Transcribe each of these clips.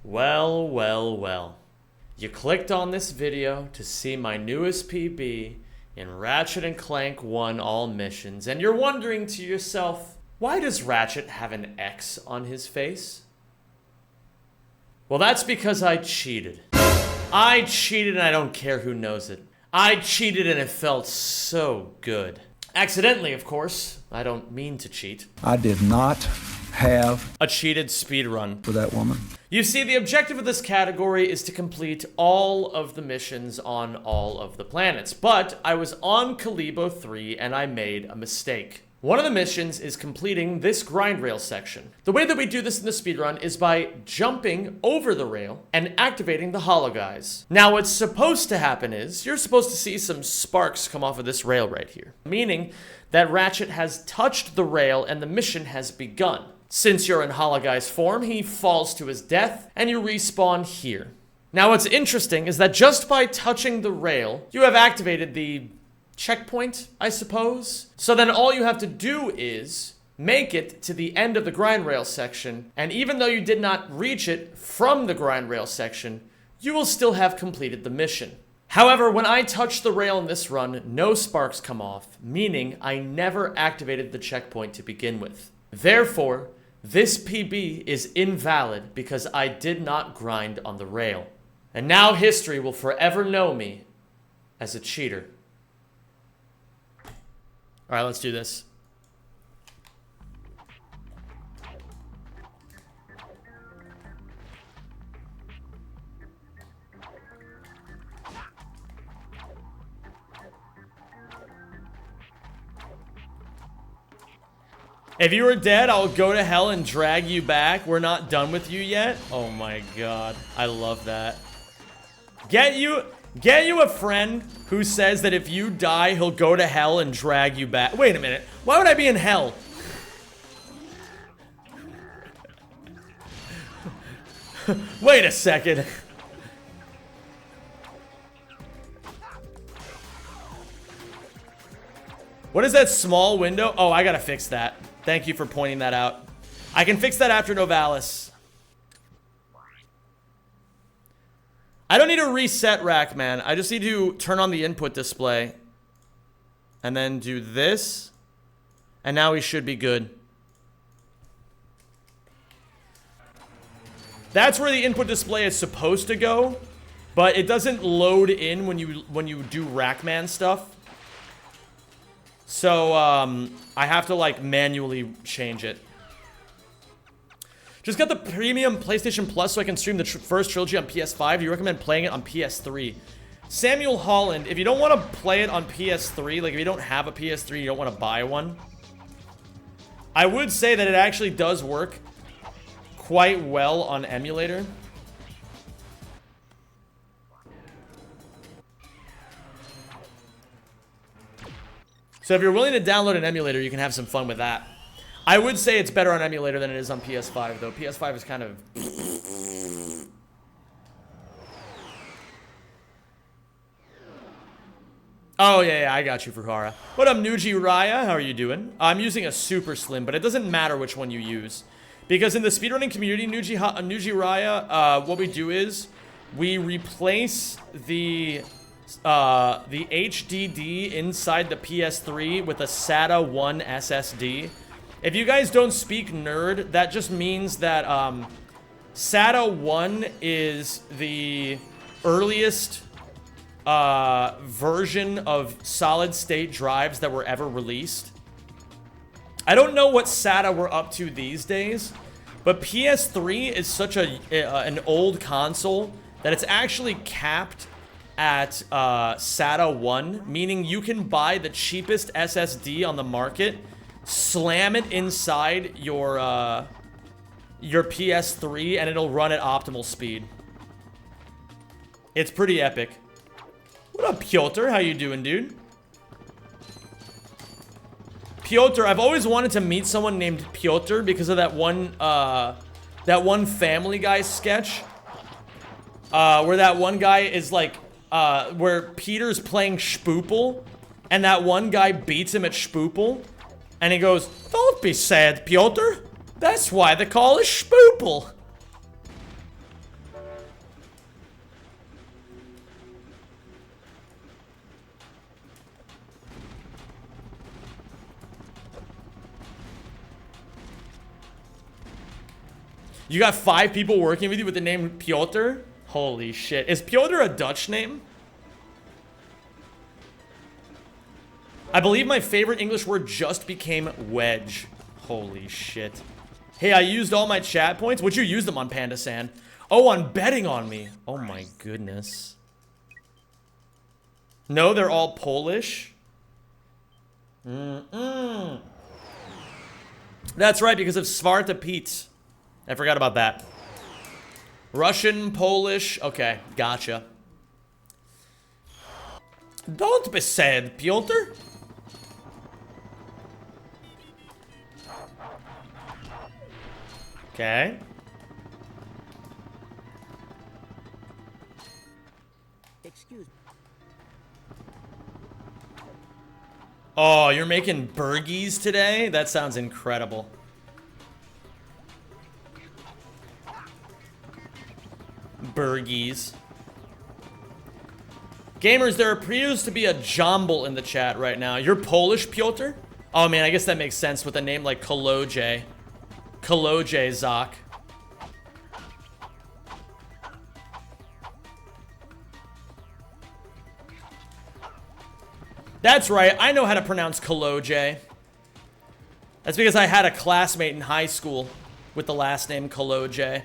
Well, well, well. You clicked on this video to see my newest PB in Ratchet & Clank 1 all missions, and you're wondering to yourself, why does Ratchet have an X on his face? Well, that's because I cheated. I cheated and I don't care who knows it. I cheated and it felt so good. Accidentally, of course. I don't mean to cheat. I did not have a cheated speedrun for that woman. You see, the objective of this category is to complete all of the missions on all of the planets, but I was on Kalibo 3 and I made a mistake. One of the missions is completing this grind rail section. The way that we do this in the speedrun is by jumping over the rail and activating the hollow guys. Now, what's supposed to happen is you're supposed to see some sparks come off of this rail right here, meaning that Ratchet has touched the rail and the mission has begun. Since you're in hollow guy's form, he falls to his death and you respawn here. Now, what's interesting is that just by touching the rail, you have activated the checkpoint, I suppose. So then all you have to do is make it to the end of the grind rail section, and even though you did not reach it from the grind rail section, you will still have completed the mission. However, when I touch the rail in this run, no sparks come off, meaning I never activated the checkpoint to begin with. Therefore, this PB is invalid because I did not grind on the rail. And now history will forever know me as a cheater. All right, let's do this. If you were dead, I'll go to hell and drag you back. We're not done with you yet. Oh my god, I love that. Get you a friend who says that if you die, he'll go to hell and drag you back. Wait a minute. Why would I be in hell? Wait a second. What is that small window? Oh, I gotta fix that. Thank you for pointing that out. I can fix that after Novalis. I don't need to reset rack, man. I just need to turn on the input display. And then do this. And now we should be good. That's where the input display is supposed to go. But it doesn't load in when you do Rackman stuff. So, I have to, like, manually change it. Just got the premium PlayStation Plus so I can stream the first trilogy on PS5. Do you recommend playing it on PS3? Samuel Holland, if you don't want to play it on PS3, like if you don't have a PS3, you don't want to buy one, I would say that it actually does work quite well on emulator. So if you're willing to download an emulator, you can have some fun with that. I would say it's better on emulator than it is on PS5, though. PS5 is kind of... Oh, yeah, I got you, Fuhara. What up, Nuji Raya? How are you doing? I'm using a super slim, but it doesn't matter which one you use. Because in the speedrunning community, Nuji Raya, what we do is we replace the HDD inside the PS3 with a SATA 1 SSD. If you guys don't speak nerd, that just means that SATA 1 is the earliest version of solid-state drives that were ever released. I don't know what SATA we're up to these days, but PS3 is such an old console that it's actually capped at SATA 1, meaning you can buy the cheapest SSD on the market, slam it inside your PS3, and it'll run at optimal speed. It's pretty epic. What up, Piotr? How you doing, dude? Piotr, I've always wanted to meet someone named Piotr because of that one Family Guy sketch, where that one guy is like, where Peter's playing Spoople, and that one guy beats him at Spoople. And he goes, "Don't be sad, Piotr. That's why they call it Spoople." You got 5 people working with you with the name Piotr? Holy shit. Is Piotr a Dutch name? I believe my favorite English word just became wedge. Holy shit. Hey, I used all my chat points. Would you use them on Panda San? Oh, on betting on me. Oh my goodness. No, they're all Polish. That's right, because of Svarta Pete. I forgot about that. Russian, Polish. Okay, gotcha. Don't be sad, Piotr. Okay. Excuse me. Oh, you're making burgies today? That sounds incredible. Burgies. Gamers, there appears to be a jumble in the chat right now. You're Polish, Piotr? Oh man, I guess that makes sense with a name like Koloje. Koloje Zak. That's right, I know how to pronounce Koloje. That's because I had a classmate in high school with the last name Koloje.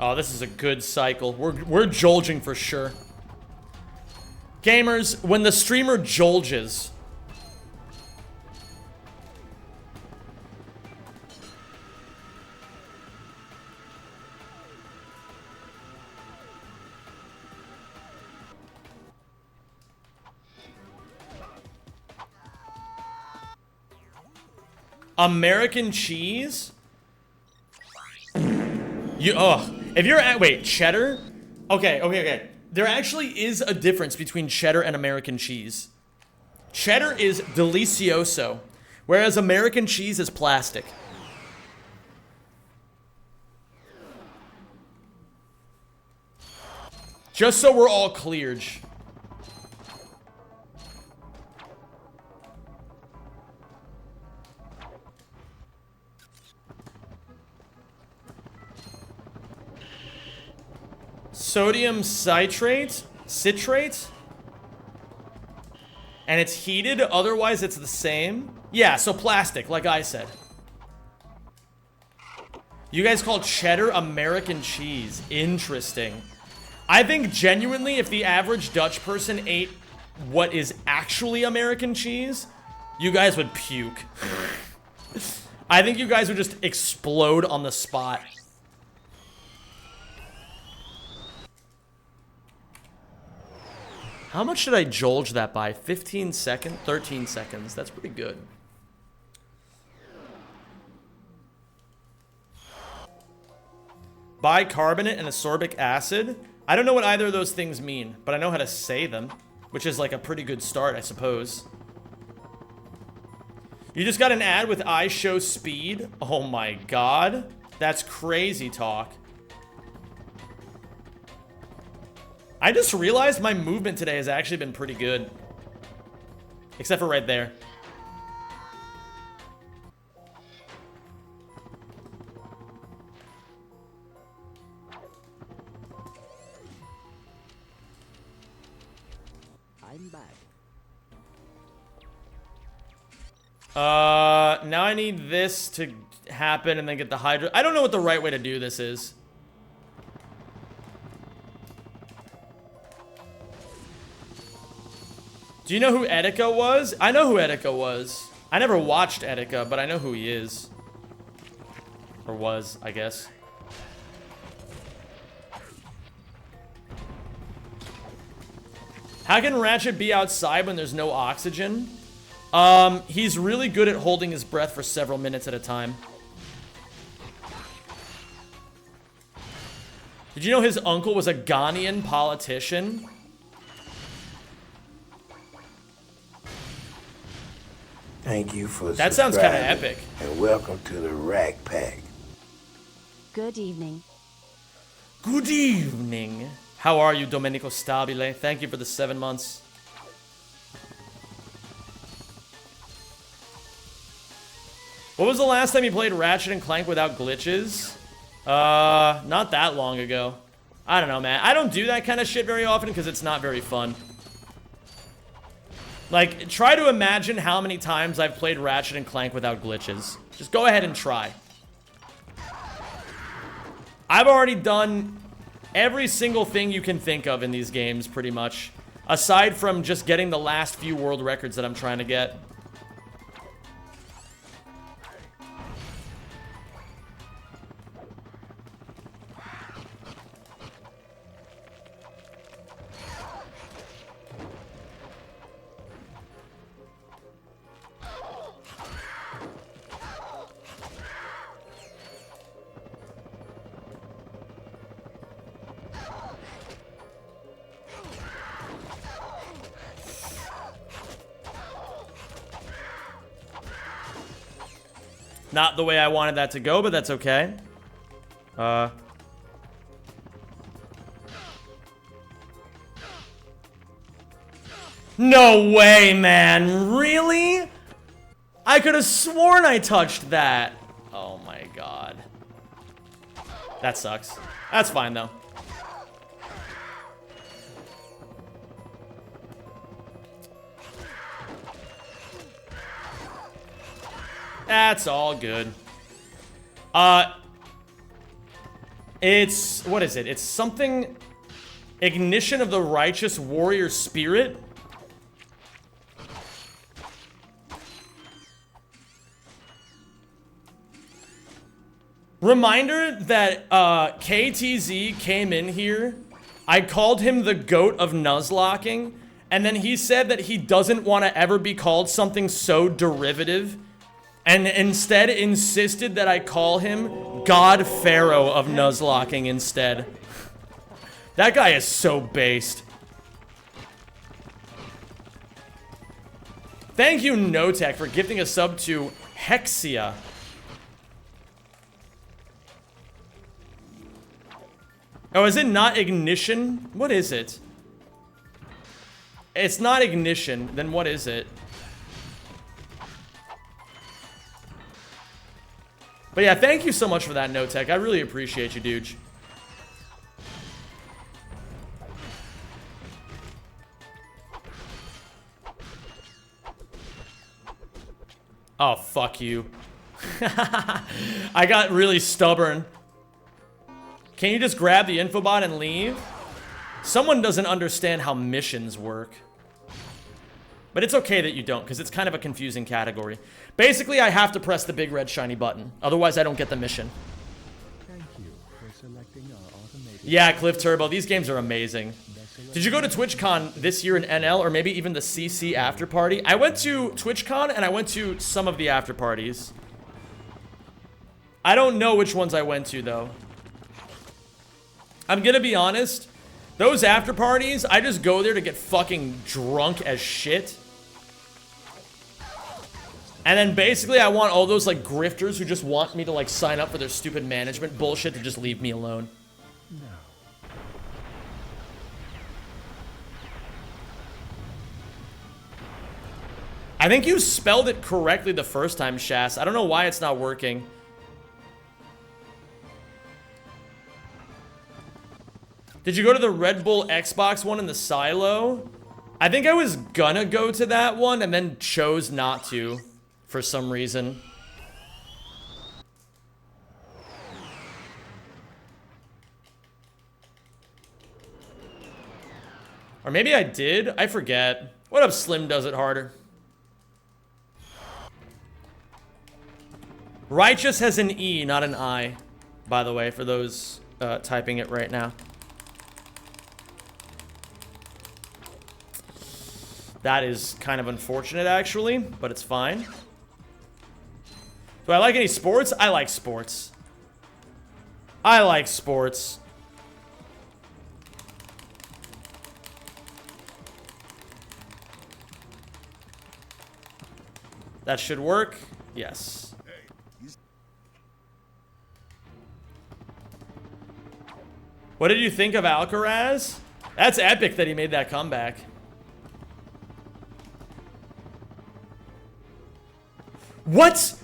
Oh, this is a good cycle. We're jolging for sure. Gamers, when the streamer jolges, American cheese? If you're at, wait, cheddar? Okay. There actually is a difference between cheddar and American cheese. Cheddar is delicioso, whereas American cheese is plastic. Just so we're all cleared. Sodium citrate? Citrate? And it's heated, otherwise it's the same? Yeah, so plastic, like I said. You guys call cheddar American cheese. Interesting. I think genuinely, if the average Dutch person ate what is actually American cheese, you guys would puke. I think you guys would just explode on the spot. How much did I jolge that by? 15 seconds? 13 seconds. That's pretty good. Bicarbonate and ascorbic acid? I don't know what either of those things mean, but I know how to say them, which is like a pretty good start, I suppose. You just got an ad with I show speed? Oh my god. That's crazy talk. I just realized my movement today has actually been pretty good. Except for right there. I'm back. Now I need this to happen and then get the hydro. I don't know what the right way to do this is. Do you know who Etika was? I know who Etika was. I never watched Etika, but I know who he is. Or was, I guess. How can Ratchet be outside when there's no oxygen? He's really good at holding his breath for several minutes at a time. Did you know his uncle was a Ghanaian politician? Thank you for That sounds kind of subscribing, epic. and welcome to the Rack Pack. Good evening. Good evening. How are you, Domenico Stabile? Thank you for the 7 months. What was the last time you played Ratchet and Clank without glitches? Not that long ago. I don't know, man. I don't do that kind of shit very often because it's not very fun. Like, try to imagine how many times I've played Ratchet and Clank without glitches. Just go ahead and try. I've already done every single thing you can think of in these games, pretty much. Aside from just getting the last few world records that I'm trying to get. Not the way I wanted that to go, but that's okay. No way, man. Really? I could have sworn I touched that. Oh my god. That sucks. That's fine, though. That's all good. It's... What is it? It's something... Ignition of the Righteous Warrior Spirit? Reminder that, KTZ came in here. I called him the GOAT of Nuzlocking. And then he said that he doesn't want to ever be called something so derivative. And instead insisted that I call him God Pharaoh of Nuzlocking instead. That guy is so based. Thank you, Notech, for gifting a sub to Hexia. Oh, is it not Ignition? What is it? It's not Ignition. Then what is it? But yeah, thank you so much for that, Notech. I really appreciate you, dude. Oh, fuck you. I got really stubborn. Can you just grab the infobot and leave? Someone doesn't understand how missions work. But it's okay that you don't, because it's kind of a confusing category. Basically, I have to press the big red shiny button. Otherwise, I don't get the mission. Thank you for selecting our automated... Yeah, Cliff Turbo. These games are amazing. Did you go to TwitchCon this year in NL, or maybe even the CC after party? I went to TwitchCon, and I went to some of the after parties. I don't know which ones I went to, though. I'm gonna be honest. Those after parties, I just go there to get fucking drunk as shit. And then basically I want all those like grifters who just want me to like sign up for their stupid management bullshit to just leave me alone. No. I think you spelled it correctly the first time, Shas. I don't know why it's not working. Did you go to the Red Bull Xbox one in the silo? I think I was gonna go to that one and then chose not to for some reason. Or maybe I did. I forget. What up, Slim Does It Harder? Righteous has an E, not an I, by the way, for those typing it right now. That is kind of unfortunate, actually, but it's fine. Do I like any sports? I like sports. I like sports. That should work. Yes. What did you think of Alcaraz? That's epic that he made that comeback. What?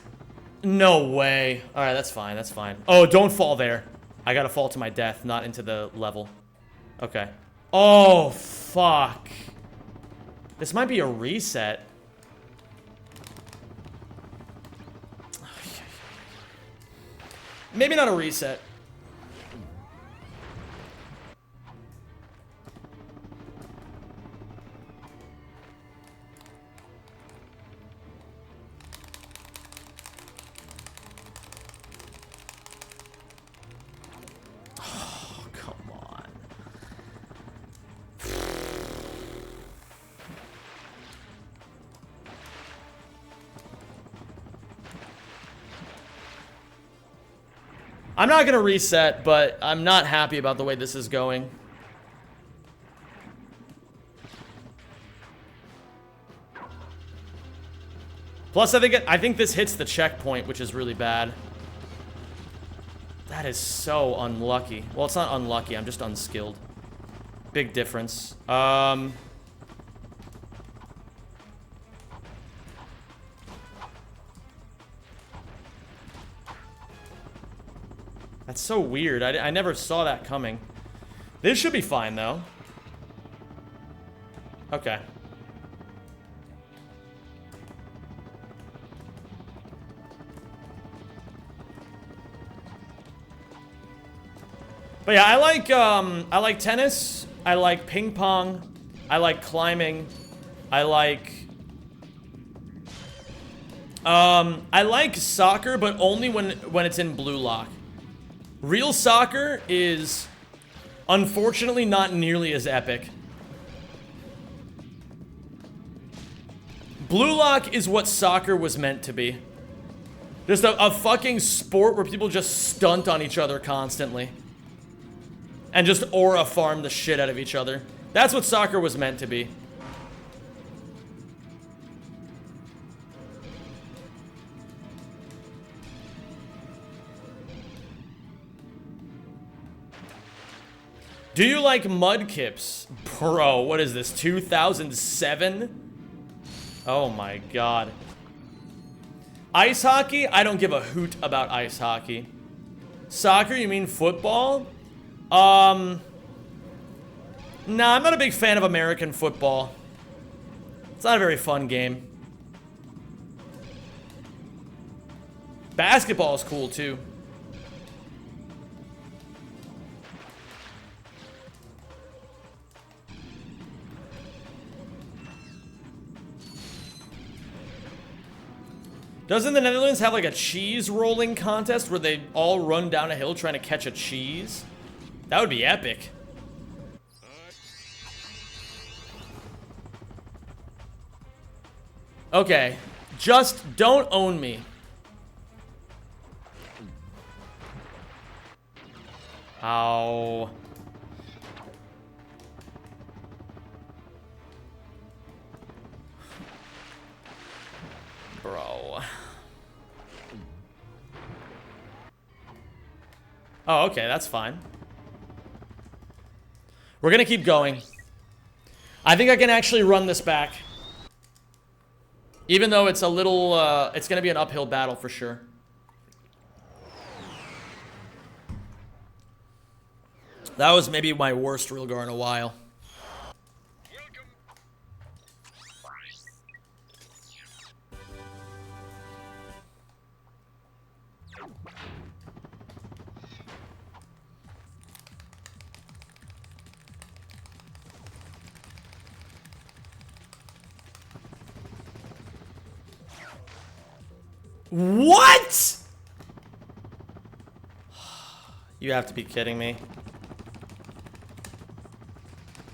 No way. Alright, that's fine, that's fine. Oh, don't fall there. I gotta fall to my death, not into the level. Okay. Oh, fuck. This might be a reset. Maybe not a reset. Oh, come on. I'm not gonna reset, but I'm not happy about the way this is going. Plus, I think this hits the checkpoint, which is really bad. That is so unlucky. Well, it's not unlucky. I'm just unskilled. Big difference. That's so weird. I never saw that coming. This should be fine, though. Okay. But yeah, I like tennis. I like ping pong. I like climbing. I like soccer, but only when it's in blue lock. Real soccer is unfortunately not nearly as epic. Blue lock is what soccer was meant to be. Just a fucking sport where people just stunt on each other constantly. And just aura farm the shit out of each other. That's what soccer was meant to be. Do you like mudkips? Bro, what is this, 2007? Oh my god. Ice hockey? I don't give a hoot about ice hockey. Soccer, you mean football? Nah, I'm not a big fan of American football. It's not a very fun game. Basketball is cool too. Doesn't the Netherlands have like a cheese rolling contest where they all run down a hill trying to catch a cheese? That would be epic. Okay, just don't own me. Ow. Bro. Oh, okay, that's fine. We're gonna keep going. I think I can actually run this back. Even though it's a little, it's gonna be an uphill battle for sure. That was maybe my worst Rilgar in a while. What? You have to be kidding me.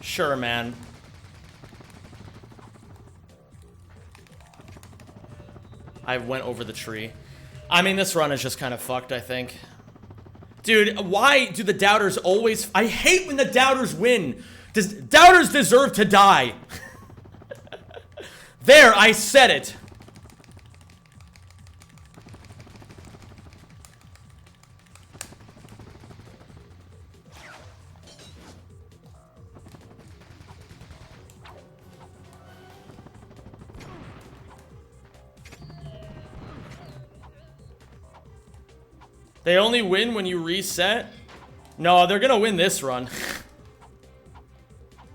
Sure, man. I went over the tree. I mean, this run is just kind of fucked, I think. Dude, why do the doubters always... I hate when the doubters win. Doubters deserve to die. There, I said it. They only win when you reset? No, they're gonna win this run.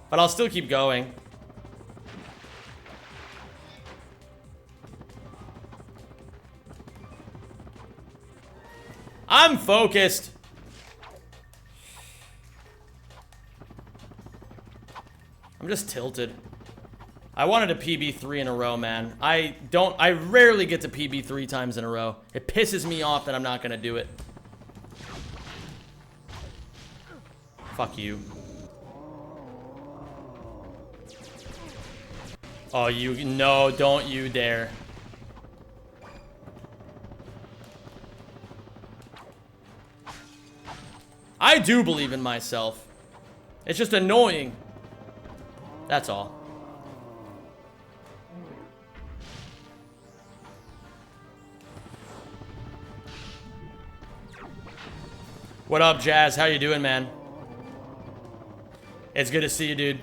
But I'll still keep going. I'm focused. I'm just tilted. I wanted a PB 3 in a row, man. I rarely get to PB 3 times in a row. It pisses me off that I'm not gonna do it. Fuck you. Oh, no, don't you dare. I do believe in myself. It's just annoying. That's all. What up, Jazz? How you doing, man? It's good to see you, dude.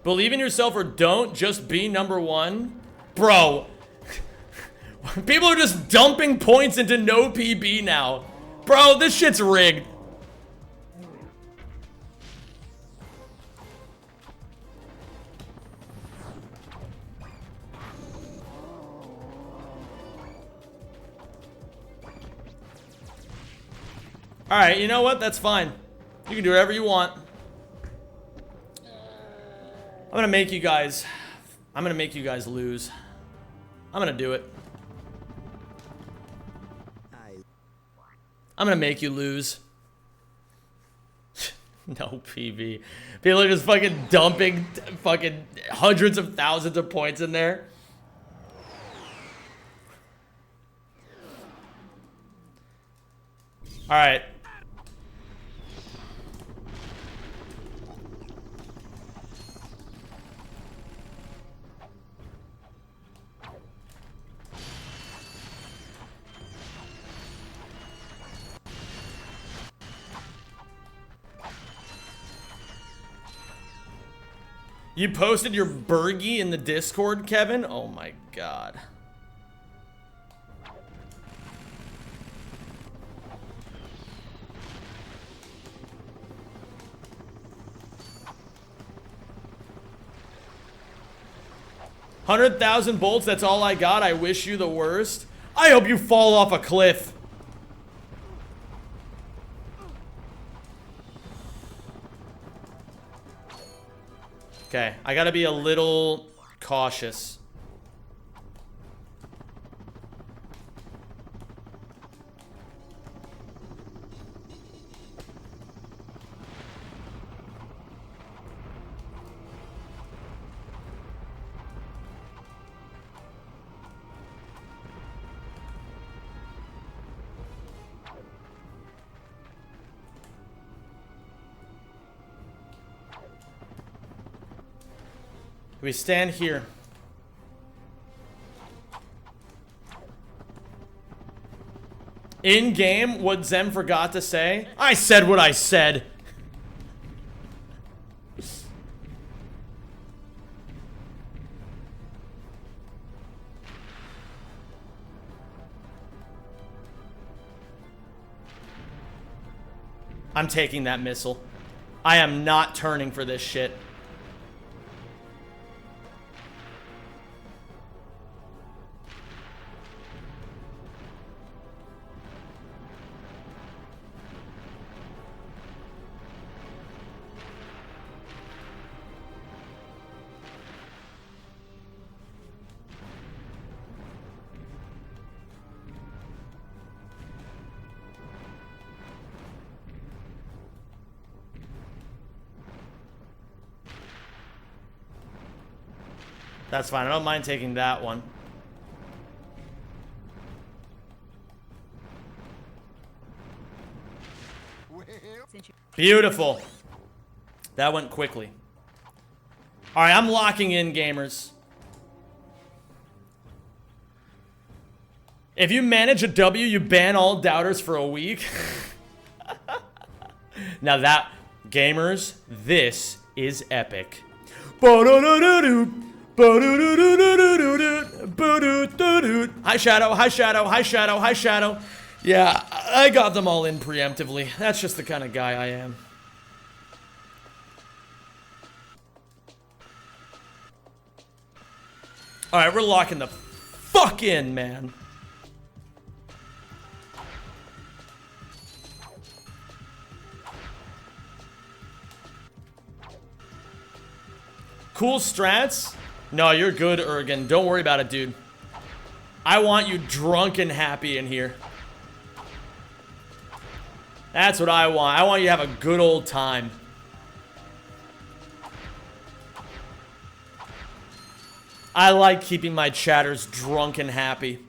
Believe in yourself or don't, just be #1. Bro. People are just dumping points into no PB now. Bro, this shit's rigged. Alright, you know what? That's fine. You can do whatever you want. I'm gonna make you guys lose. I'm gonna do it. I'm gonna make you lose. No PB. People are just fucking dumping fucking hundreds of thousands of points in there. Alright. You posted your Bergie in the Discord, Kevin? Oh my god. $100,000 bolts, that's all I got. I wish you the worst. I hope you fall off a cliff. Okay, I gotta be a little cautious. We stand here. In game, what Zem forgot to say? I said what I said. I'm taking that missile. I am not turning for this shit. That's fine. I don't mind taking that one. Beautiful. That went quickly. All right, I'm locking in, gamers. If you manage a W, you ban all doubters for a week. Now that, gamers, this is epic. Ba-da-da-da-doo. Hi, Shadow. Hi, Shadow. Hi, Shadow. Hi, Shadow. Yeah, I got them all in preemptively. That's just the kind of guy I am. Alright, we're locking the fuck in, man. Cool strats? No, you're good, Ergen. Don't worry about it, dude. I want you drunk and happy in here. That's what I want. I want you to have a good old time. I like keeping my chatters drunk and happy.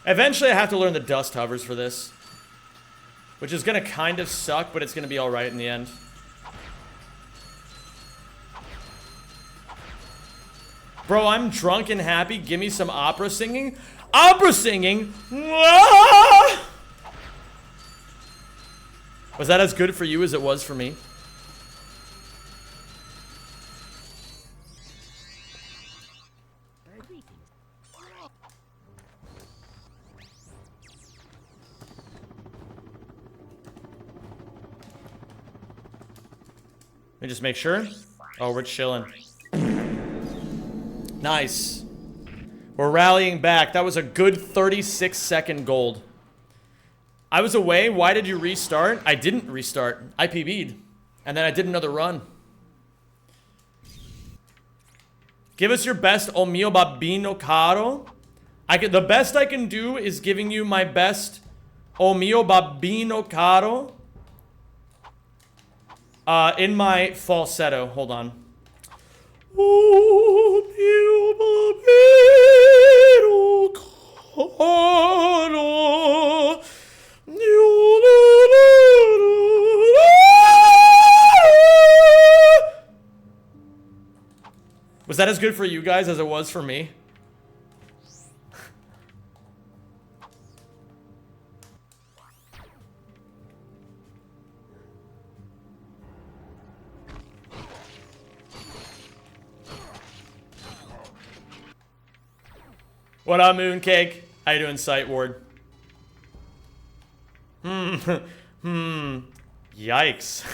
Eventually I have to learn the dust hovers for this, which is gonna kind of suck, but it's gonna be alright in the end. Bro, I'm drunk and happy. Give me some opera singing. Opera singing? Ah! Was that as good for you as it was for me? Let me just make sure. Oh, we're chilling. Nice. We're rallying back. That was a good 36-second gold. I was away. Why did you restart? I didn't restart. I PB'd. And then I did another run. Give us your best, O mio babbino caro. The best I can do is giving you my best, O mio babbino caro. In my falsetto. Hold on. Oh, mio babbino caro. Was that as good for you guys as it was for me? What up, Mooncake? How you doing, Sight Ward? Yikes.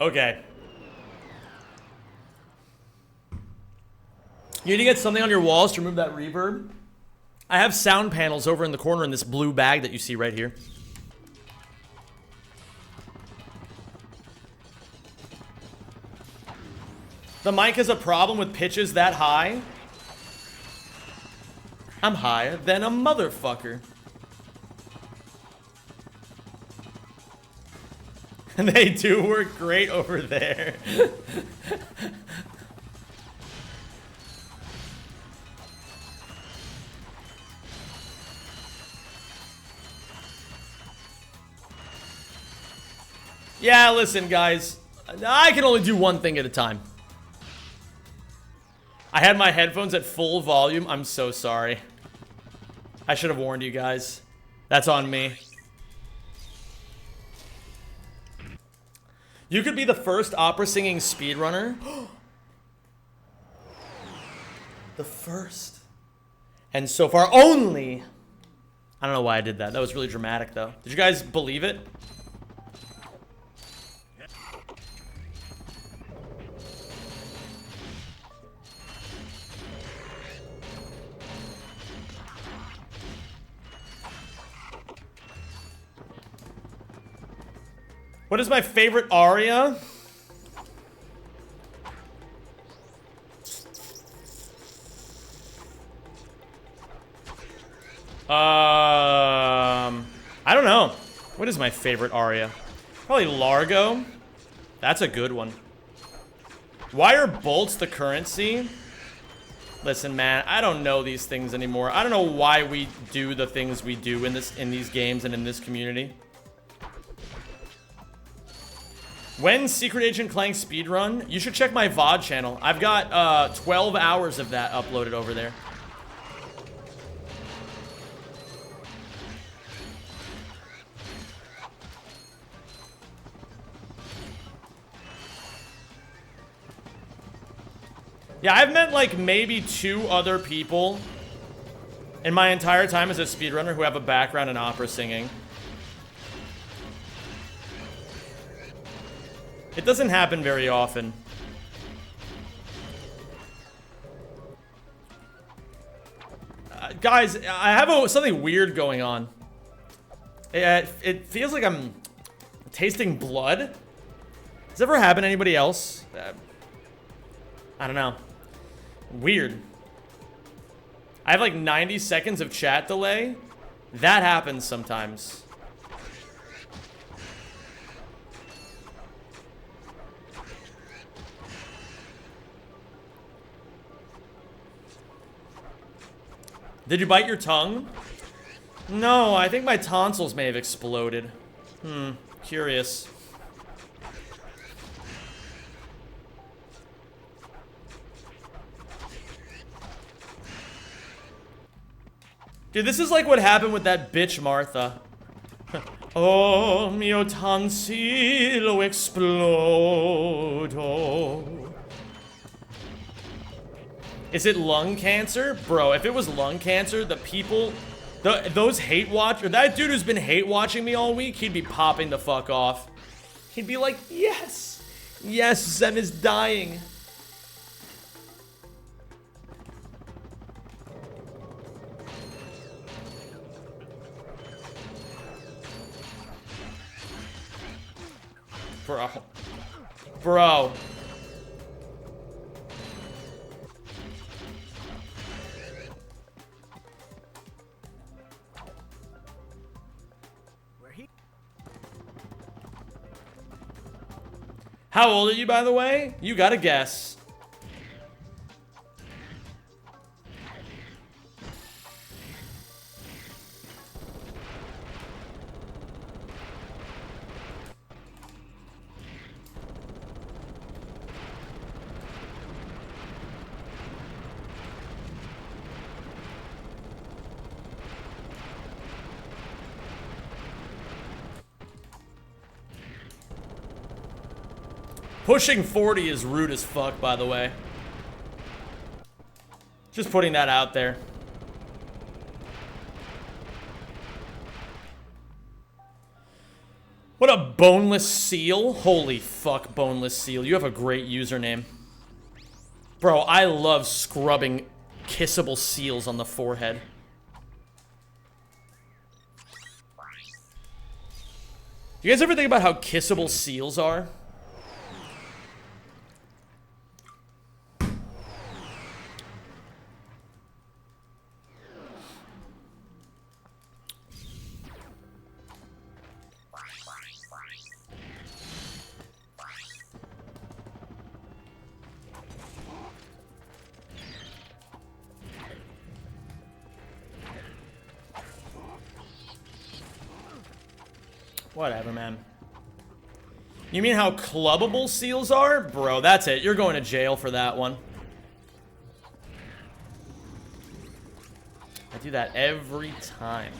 Okay. You need to get something on your walls to remove that reverb. I have sound panels over in the corner in this blue bag that you see right here. The mic has a problem with pitches that high. I'm higher than a motherfucker. And they do work great over there. Yeah, listen, guys. I can only do one thing at a time. I had my headphones at full volume. I'm so sorry. I should have warned you guys. That's on me. You could be the first opera singing speedrunner. The first. And so far only. I don't know why I did that. That was really dramatic, though. Did you guys believe it? What is my favorite aria? I don't know. What is my favorite aria? Probably Largo. That's a good one. Why are bolts the currency? Listen, man, I don't know these things anymore. I don't know why we do the things we do in these games and in this community. When Secret Agent Clank speedrun, you should check my VOD channel. I've got 12 hours of that uploaded over there. Yeah, I've met like maybe 2 other people in my entire time as a speedrunner who have a background in opera singing. It doesn't happen very often. Guys, I have something weird going on. It feels like I'm tasting blood. Does this ever happen to anybody else? I don't know. Weird. I have like 90 seconds of chat delay. That happens sometimes. Did you bite your tongue? No, I think my tonsils may have exploded. Curious. Dude, this is like what happened with that bitch Martha. Oh, mio tonsilo explodo. Is it lung cancer? Bro, if it was lung cancer, the people... those hate watch... Or that dude who's been hate watching me all week, he'd be popping the fuck off. He'd be like, yes! Yes, Zem is dying. Bro. Bro. How old are you, by the way? You gotta guess. Pushing 40 is rude as fuck, by the way. Just putting that out there. What a boneless seal. Holy fuck, boneless seal. You have a great username. Bro, I love scrubbing kissable seals on the forehead. Do you guys ever think about how kissable seals are? Whatever, man. You mean how clubbable seals are? Bro, that's it. You're going to jail for that one. I do that every time.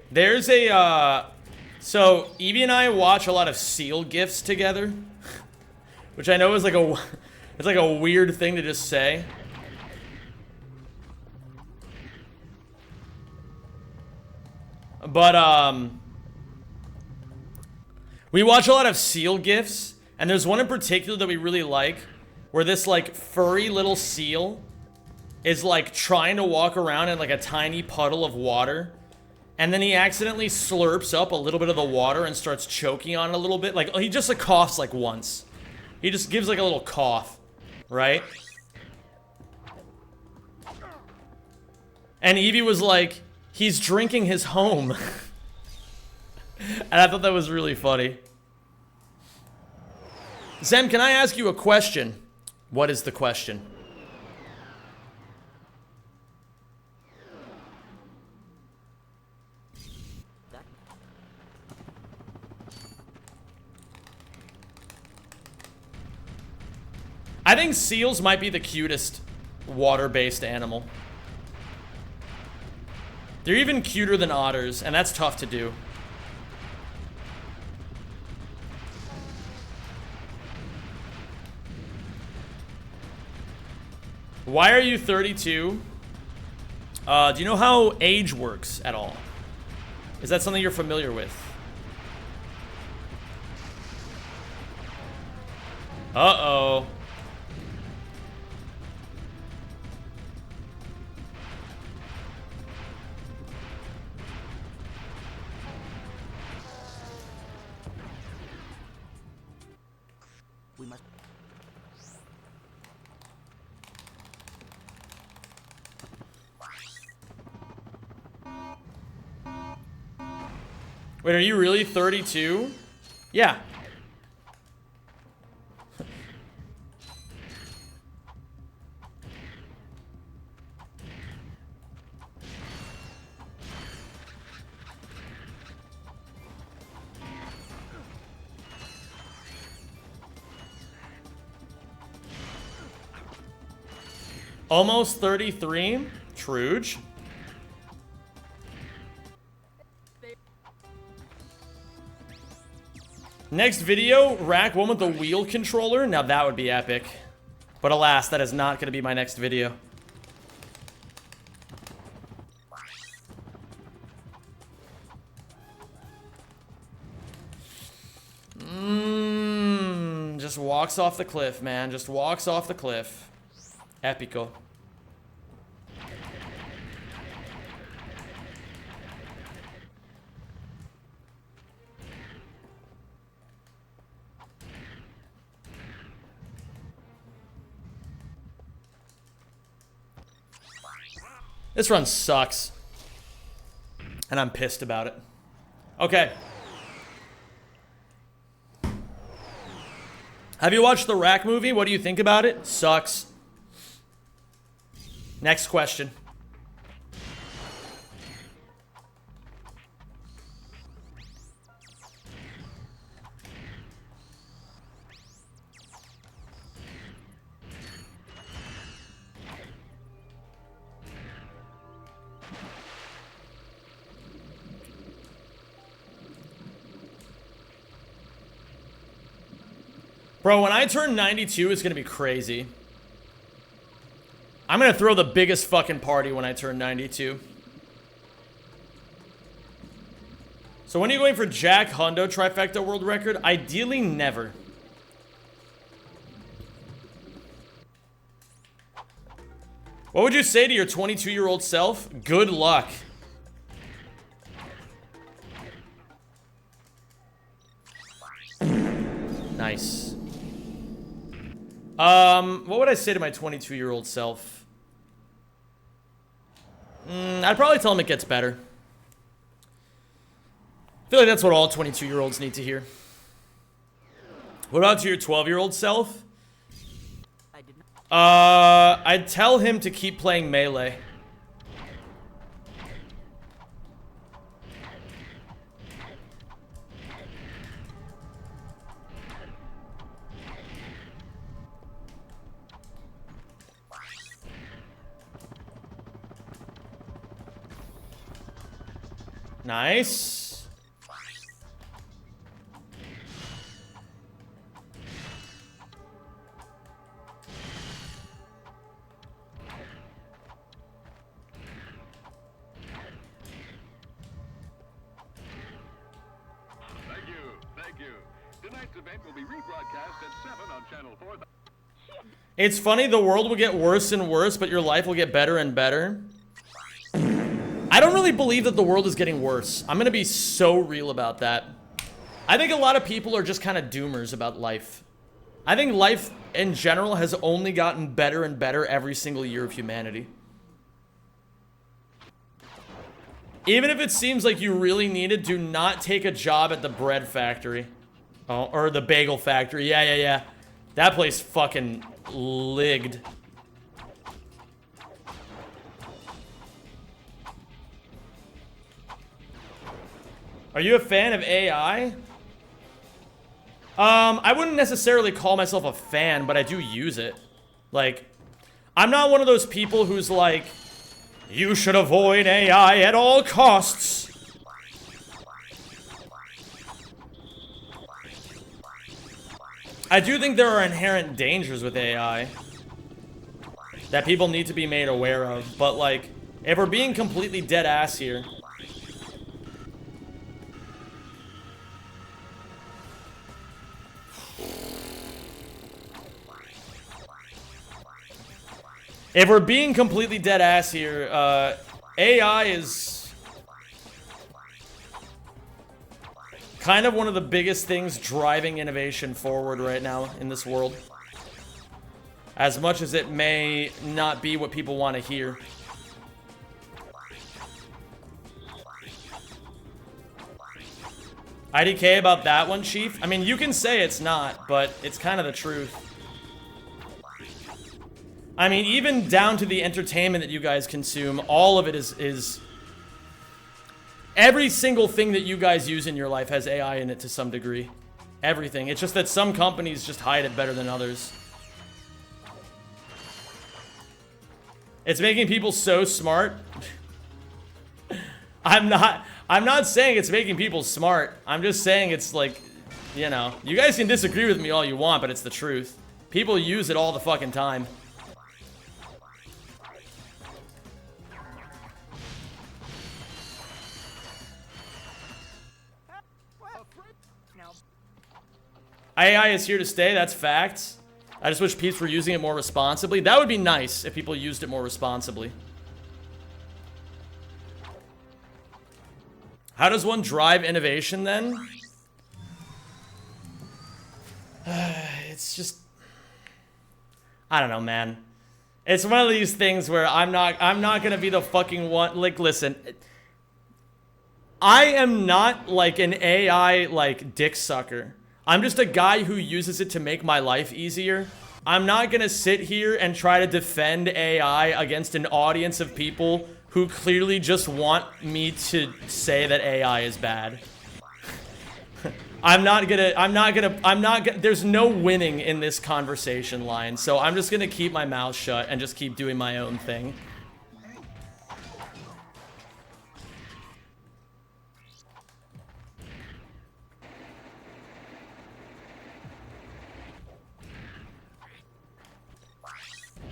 There's a, so Evie and I watch a lot of seal gifs together. Which I know is like it's like a weird thing to just say. But, we watch a lot of seal gifs, and there's one in particular that we really like, where this, like, furry little seal is, like, trying to walk around in, like, a tiny puddle of water, and then he accidentally slurps up a little bit of the water and starts choking on it a little bit. Like, he just, like, coughs, like, once. He just gives like a little cough, right? And Evie was like, He's drinking his home. And I thought that was really funny. Zem, can I ask you a question? What is the question? I think seals might be the cutest water-based animal. They're even cuter than otters, and that's tough to do. Why are you 32? Do you know how age works at all? Is that something you're familiar with? Uh-oh. We must. Wait, are you really 32? Yeah. Almost 33? Truge. Next video, rack one with the wheel controller. Now that would be epic. But alas, that is not going to be my next video. Just walks off the cliff, man. Just walks off the cliff. Epico. This run sucks. And I'm pissed about it. Okay. Have you watched the Rack movie? What do you think about it? Sucks. Next question. Bro, when I turn 92, it's gonna be crazy. I'm gonna throw the biggest fucking party when I turn 92. So when are you going for Jack Hundo trifecta world record? Ideally, never. What would you say to your 22-year-old self? Good luck. Nice. What would I say to my 22-year-old self? I'd probably tell him it gets better. I feel like that's what all 22-year-olds need to hear. What about to your 12-year-old self? I'd tell him to keep playing Melee. Nice. Thank you. Tonight's event will be rebroadcast at 7 on Channel 4. It's funny, the world will get worse and worse, but your life will get better and better. I don't really believe that the world is getting worse. I'm gonna be so real about that. I think a lot of people are just kind of doomers about life. I think life in general has only gotten better and better every single year of humanity. Even if it seems like you really need it, do not take a job at the bread factory. Oh, or the bagel factory. Yeah. That place fucking ligged. Are you a fan of AI? I wouldn't necessarily call myself a fan, but I do use it. Like, I'm not one of those people who's like, you should avoid AI at all costs. I do think there are inherent dangers with AI that people need to be made aware of, but like, if we're being completely dead ass here, AI is kind of one of the biggest things driving innovation forward right now in this world. As much as it may not be what people want to hear. IDK about that one, Chief? I mean, you can say it's not, but it's kind of the truth. I mean, even down to the entertainment that you guys consume, all of it is every single thing that you guys use in your life has AI in it to some degree. Everything. It's just that some companies just hide it better than others. It's making people so smart. I'm not saying it's making people smart. I'm just saying it's like, you know, you guys can disagree with me all you want, but it's the truth. People use it all the fucking time. AI is here to stay, that's facts. I just wish peeps were using it more responsibly. That would be nice if people used it more responsibly. How does one drive innovation then? It's just, I don't know, man. It's one of these things where I'm not gonna be the fucking one. Like, listen, I am not like an AI like dick sucker. I'm just a guy who uses it to make my life easier. I'm not gonna sit here and try to defend AI against an audience of people who clearly just want me to say that AI is bad. There's no winning in this conversation line, so I'm just gonna keep my mouth shut and just keep doing my own thing.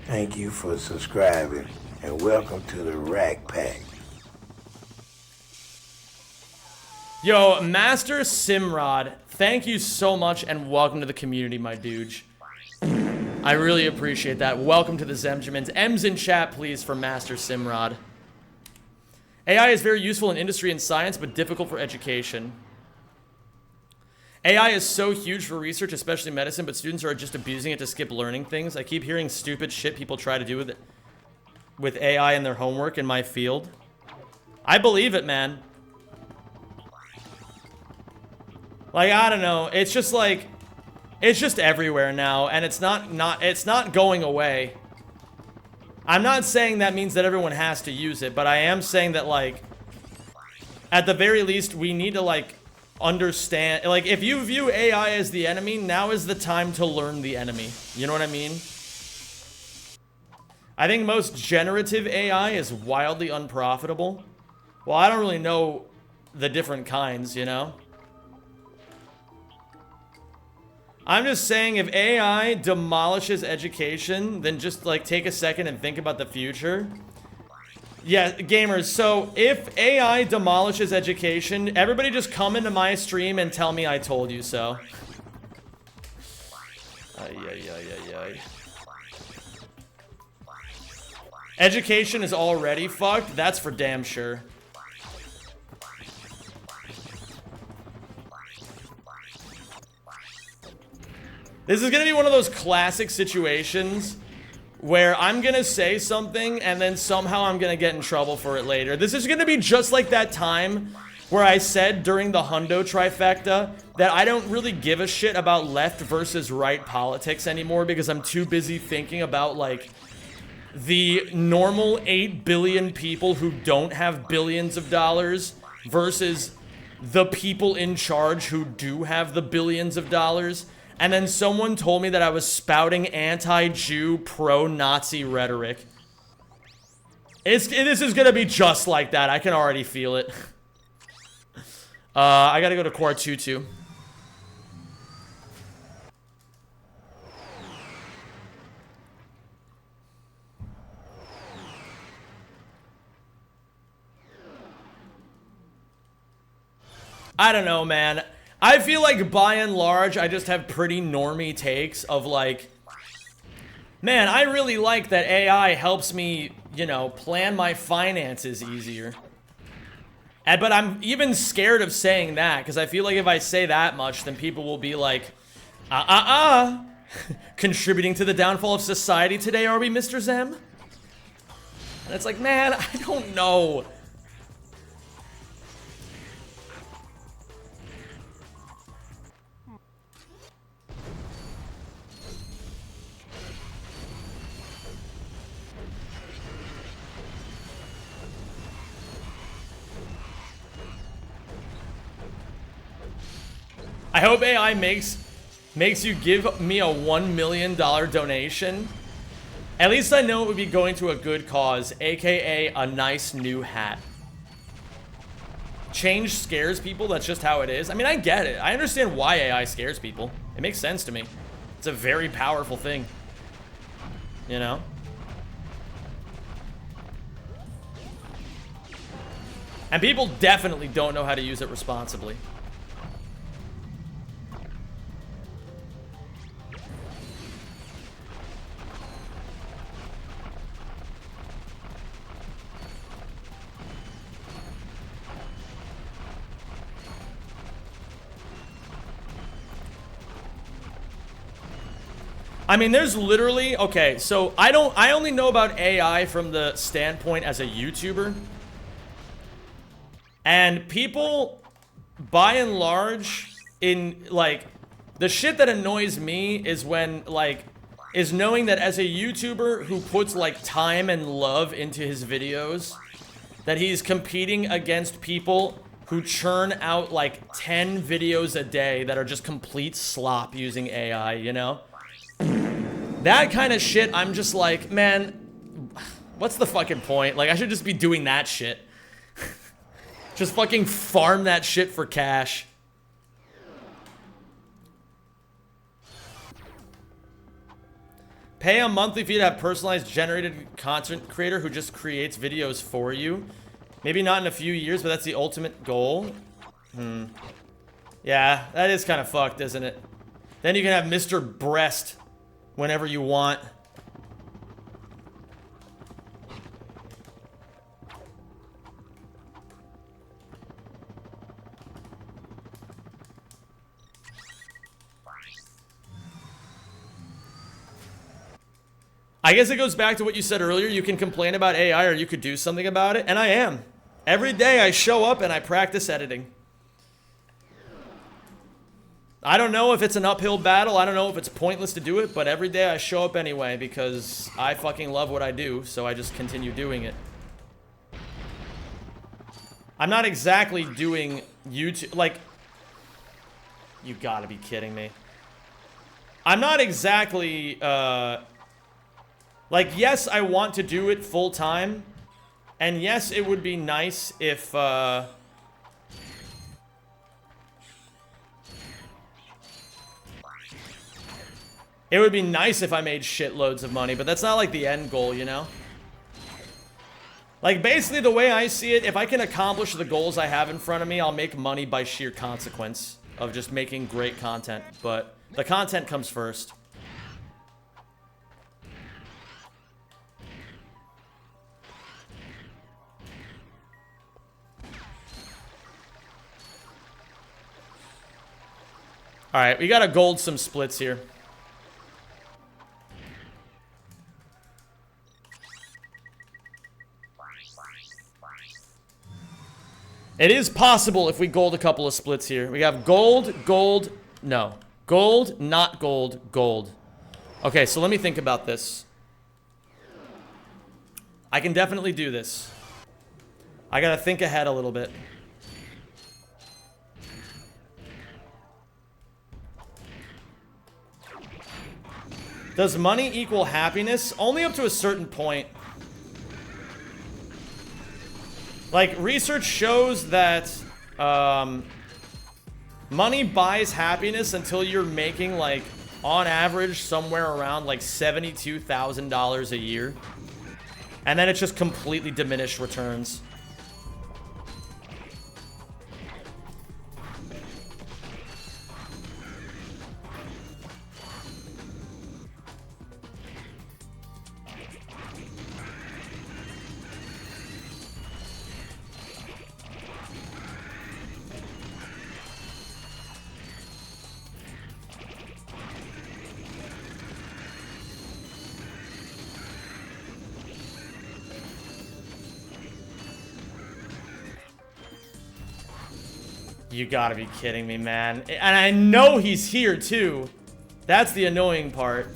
Thank you for subscribing, and welcome to the Rack Pack. Yo, Master Simrod, thank you so much and welcome to the community, my dude. I really appreciate that. Welcome to the Zemjamins. M's in chat, please, for Master Simrod. AI is very useful in industry and science, but difficult for education. AI is so huge for research, especially medicine, but students are just abusing it to skip learning things. I keep hearing stupid shit people try to do with AI in their homework in my field. I believe it, man. Like, I don't know. It's just like, it's just everywhere now, and it's not going away. I'm not saying that means that everyone has to use it, but I am saying that, like, at the very least, we need to, like, understand, like, if you view AI as the enemy, now is the time to learn the enemy. You know what I mean? I think most generative AI is wildly unprofitable. Well, I don't really know the different kinds, you know? I'm just saying, if AI demolishes education, then just, like, take a second and think about the future. Yeah, gamers, so if AI demolishes education, everybody just come into my stream and tell me I told you so. Ay. Education is already fucked? That's for damn sure. This is gonna be one of those classic situations where I'm gonna say something and then somehow I'm gonna get in trouble for it later. This is gonna be just like that time where I said during the Hundo trifecta that I don't really give a shit about left versus right politics anymore because I'm too busy thinking about, like, the normal 8 billion people who don't have billions of dollars versus the people in charge who do have the billions of dollars. And then someone told me that I was spouting anti-Jew, pro-Nazi rhetoric. This is gonna be just like that. I can already feel it. I gotta go to Quart 2-2. I don't know, man. I feel like by and large, I just have pretty normie takes of like, man, I really like that AI helps me, you know, plan my finances easier. But I'm even scared of saying that because I feel like if I say that much, then people will be like, contributing to the downfall of society today, are we, Mr. Zem? And it's like, man, I don't know. I hope AI makes you give me a $1 million donation. At least I know it would be going to a good cause, aka a nice new hat. Change scares people, that's just how it is. I mean, I get it. I understand why AI scares people. It makes sense to me. It's a very powerful thing. You know? And people definitely don't know how to use it responsibly. I mean, there's literally, okay, so I only know about AI from the standpoint as a YouTuber. And people, by and large, in, like, the shit that annoys me is when, like, is knowing that as a YouTuber who puts, like, time and love into his videos, that he's competing against people who churn out, like, 10 videos a day that are just complete slop using AI, you know? That kind of shit, I'm just like, man, what's the fucking point? Like, I should just be doing that shit. Just fucking farm that shit for cash. Pay a monthly fee to have personalized generated content creator who just creates videos for you. Maybe not in a few years, but that's the ultimate goal. Yeah, that is kind of fucked, isn't it? Then you can have Mr. Breast whenever you want. I guess it goes back to what you said earlier. You can complain about AI or you could do something about it, and I am. Every day I show up and I practice editing. I don't know if it's an uphill battle. I don't know if it's pointless to do it, but every day I show up anyway because I fucking love what I do, so I just continue doing it. I'm not exactly doing YouTube, like, you gotta be kidding me. I'm not exactly, like, yes, I want to do it full time, and yes, it would be nice if, it would be nice if I made shitloads of money, but that's not like the end goal, you know? Like, basically the way I see it, if I can accomplish the goals I have in front of me, I'll make money by sheer consequence of just making great content. But the content comes first. Alright, we gotta gold some splits here. It is possible if we gold a couple of splits here. We have gold, gold, no. Gold, not gold, gold. Okay, so let me think about this. I can definitely do this. I gotta think ahead a little bit. Does money equal happiness? Only up to a certain point. Like, research shows that money buys happiness until you're making, like, on average, somewhere around, like, $72,000 a year. And then it's just completely diminished returns. You gotta be kidding me, man. And I know he's here, too. That's the annoying part.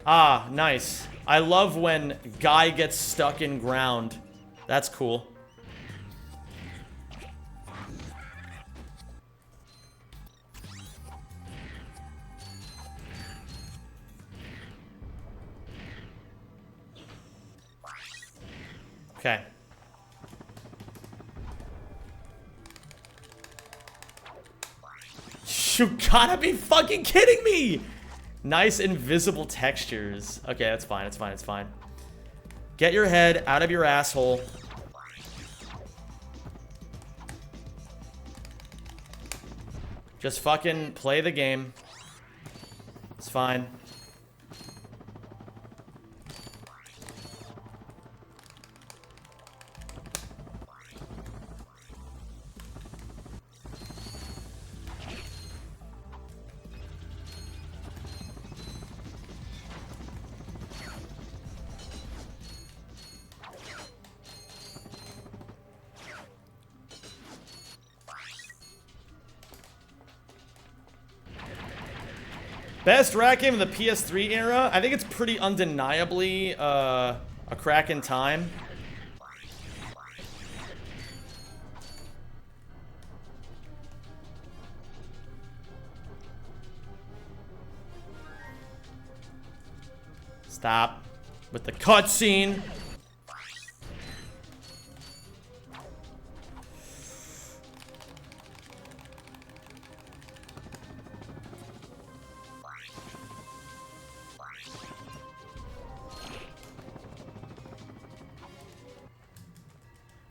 Ah, nice. I love when guy gets stuck in ground. That's cool. Okay. You gotta be fucking kidding me! Nice invisible textures. Okay, that's fine, it's fine, it's fine. Get your head out of your asshole. Just fucking play the game. It's fine. Best rat game of the PS3 era? I think it's pretty undeniably a crack in time. Stop with the cutscene.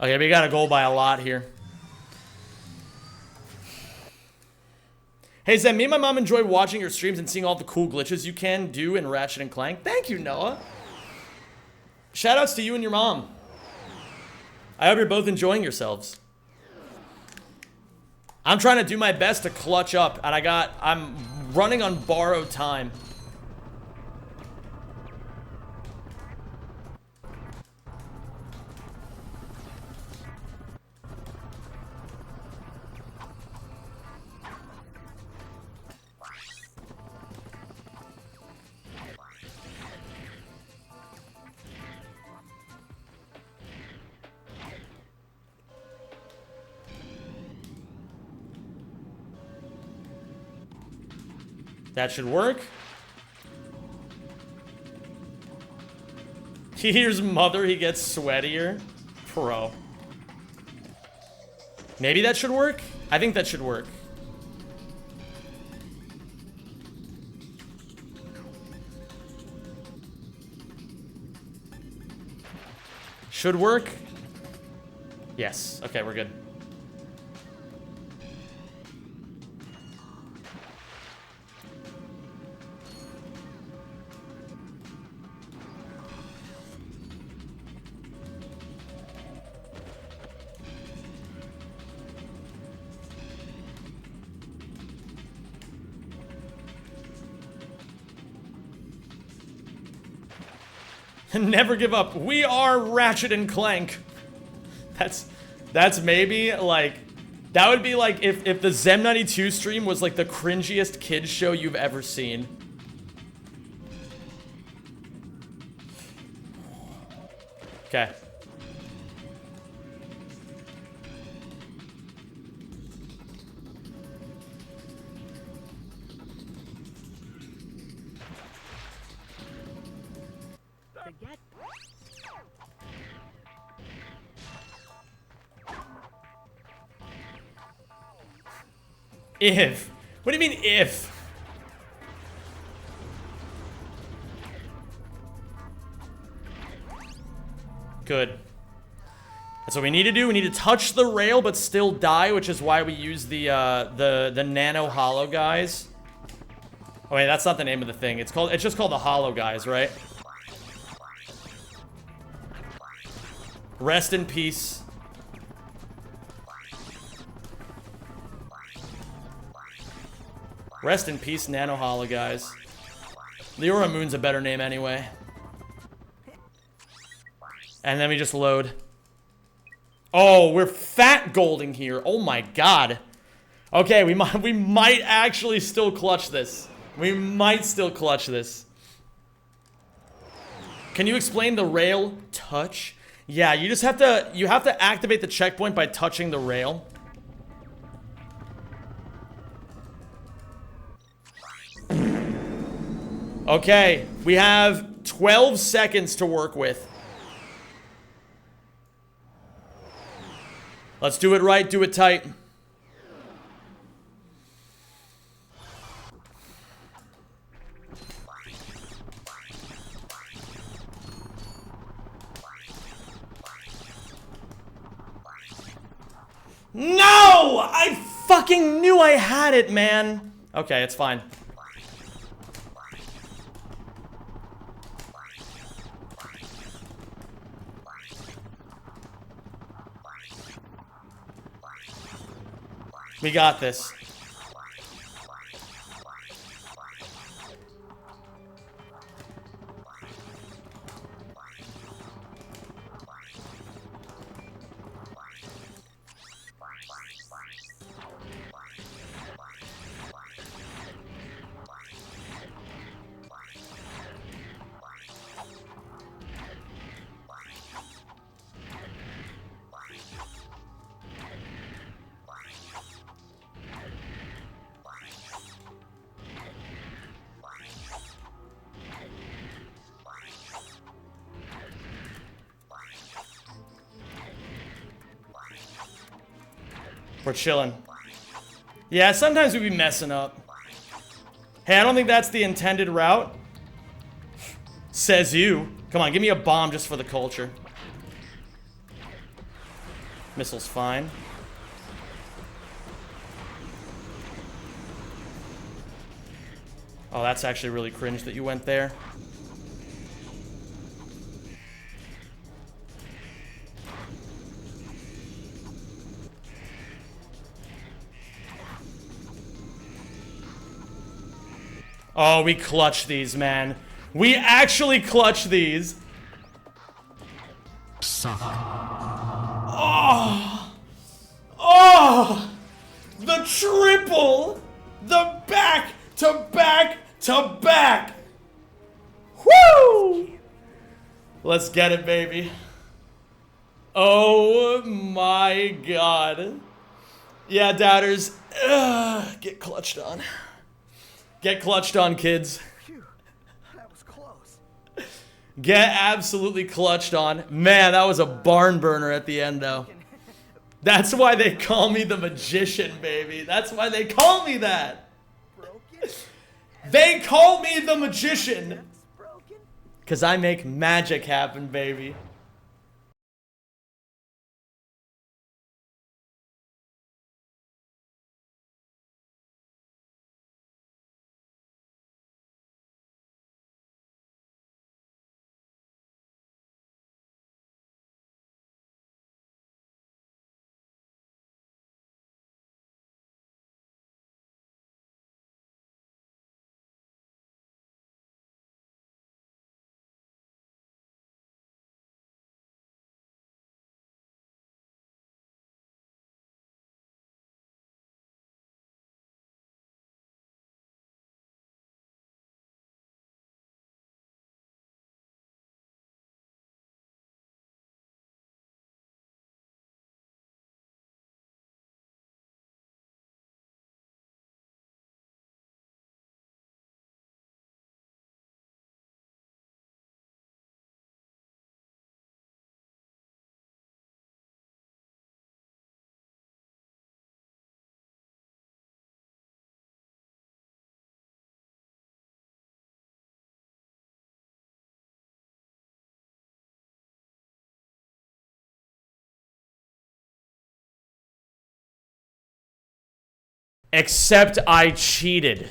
Okay, we got a goal by a lot here. Hey, Zen, me and my mom enjoy watching your streams and seeing all the cool glitches you can do in Ratchet and Clank. Thank you, Noah. Shoutouts to you and your mom. I hope you're both enjoying yourselves. I'm trying to do my best to clutch up, and I'm running on borrowed time. That should work. He hears mother, he gets sweatier. Pro. Maybe that should work? I think that should work. Should work? Yes. Okay, we're good. Never give up. We are Ratchet and Clank. That's maybe, like... That would be like if the Zem92 stream was like the cringiest kids show you've ever seen. Okay. If. What do you mean if? Good. That's what we need to do. We need to touch the rail but still die, which is why we use the nano hollow guys. Oh wait, that's not the name of the thing. It's just called the hollow guys, right? Rest in peace. Rest in peace, Nano Hollow, guys. Leora Moon's a better name anyway. And then we just load. Oh, we're fat golding here. Oh my god. Okay, we might actually still clutch this. We might still clutch this. Can you explain the rail touch? Yeah, you just have to activate the checkpoint by touching the rail. Okay, we have 12 seconds to work with. Let's do it right, do it tight. No! I fucking knew I had it, man. Okay, it's fine. We got this. We're chilling. Yeah, sometimes we be messing up. Hey, I don't think that's the intended route. Says you. Come on, give me a bomb just for the culture. Missile's fine. Oh, that's actually really cringe that you went there. Oh, we clutch these, man. We actually clutch these. Suck. Oh! Oh! The triple! The back to back to back! Woo! Let's get it, baby. Oh my god. Yeah, doubters. Get clutched on. Get clutched on, kids. Phew, that was close. Get absolutely clutched on. Man, that was a barn burner at the end, though. That's why they call me the magician, baby. That's why they call me that. Broken? They call me the magician. Broken? Because I make magic happen, baby. Except I cheated.